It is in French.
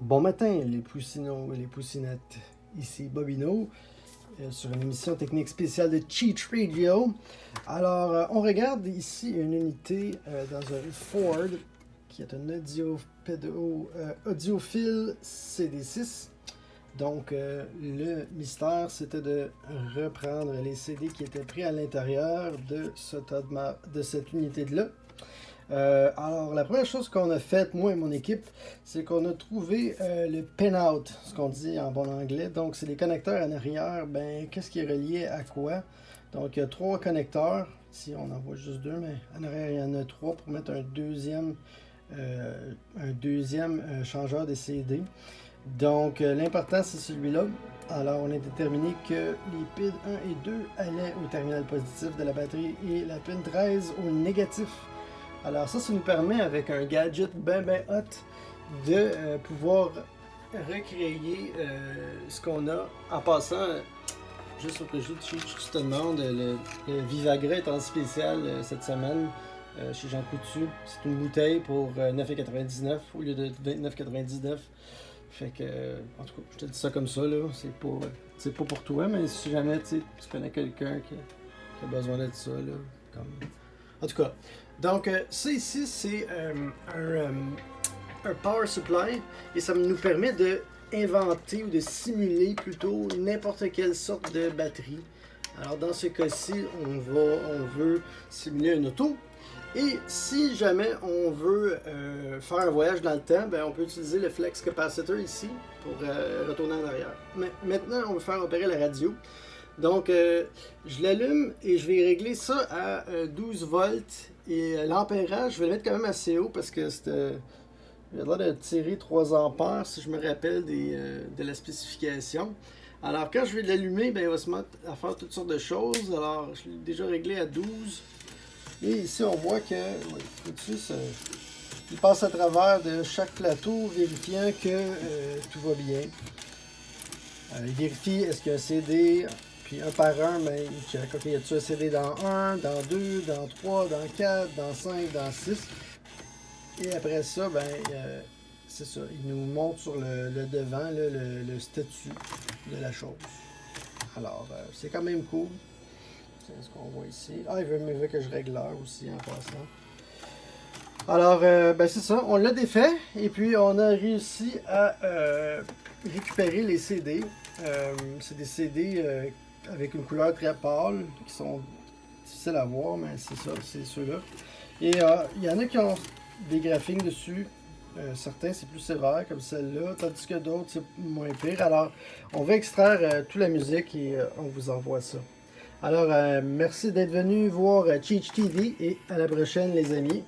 Bon matin, les poussinots et les poussinettes. Ici Bobino, sur une émission technique spéciale de Cheat Radio. Alors, on regarde ici une unité dans un Ford qui est un audiophile CD6. Donc, le mystère, c'était de reprendre les CD qui étaient pris à l'intérieur de cette unité-là. Alors, la première chose qu'on a faite, moi et mon équipe, c'est qu'on a trouvé le pin-out, ce qu'on dit en bon anglais. Donc, c'est les connecteurs en arrière. Ben, qu'est-ce qui est relié à quoi? Donc, il y a 3 connecteurs. Ici, on en voit juste 2, mais en arrière, il y en a 3 pour mettre un deuxième changeur de CD. Donc, l'important, c'est celui-là. Alors, on a déterminé que les pins 1 et 2 allaient au terminal positif de la batterie et la pin 13 au négatif. Alors ça nous permet, avec un gadget ben hot, de pouvoir recréer ce qu'on a. En passant, juste au cas où je te demande, le Vivagra est en spécial cette semaine chez Jean Coutu. C'est une bouteille pour 9,99 au lieu de 29,99. Fait que, en tout cas, je te dis ça comme ça, là. C'est pas pour toi, mais si jamais tu connais quelqu'un qui a besoin de ça, là, comme... En tout cas, donc ça ici, c'est un power supply et ça nous permet de inventer ou de simuler plutôt n'importe quelle sorte de batterie. Alors dans ce cas-ci, on veut simuler une auto. Et si jamais on veut faire un voyage dans le temps, ben on peut utiliser le flex capacitor ici pour retourner en arrière. Mais maintenant, on veut faire opérer la radio. Donc, je l'allume et je vais régler ça à 12 volts. Et l'ampérage, je vais le mettre quand même assez haut parce que il a l'air de tirer 3 ampères si je me rappelle de la spécification. Alors, quand je vais l'allumer, ben, il va se mettre à faire toutes sortes de choses. Alors, je l'ai déjà réglé à 12. Et ici, on voit que il passe à travers de chaque plateau, vérifiant que tout va bien. Il vérifie est-ce qu'il y a un CD, puis un par un, mais il check. Ok, y a-tu un CD dans 1, dans 2, dans 3, dans 4, dans 5, dans 6. Et après ça, ben, c'est ça. Il nous montre sur le devant là, le statut de la chose. Alors, c'est quand même cool. C'est ce qu'on voit ici. Ah, il veut que je règle l'heure aussi en passant. Alors, ben c'est ça. On l'a défait et puis on a réussi à récupérer les CD. C'est des CD avec une couleur très pâle qui sont difficiles à voir, mais c'est ça, c'est ceux-là. Et il y en a qui ont des graphiques dessus. Certains c'est plus sévère comme celle-là, tandis que d'autres c'est moins pire. Alors, on va extraire toute la musique et on vous envoie ça. Alors, merci d'être venu voir Cheech TV et à la prochaine les amis.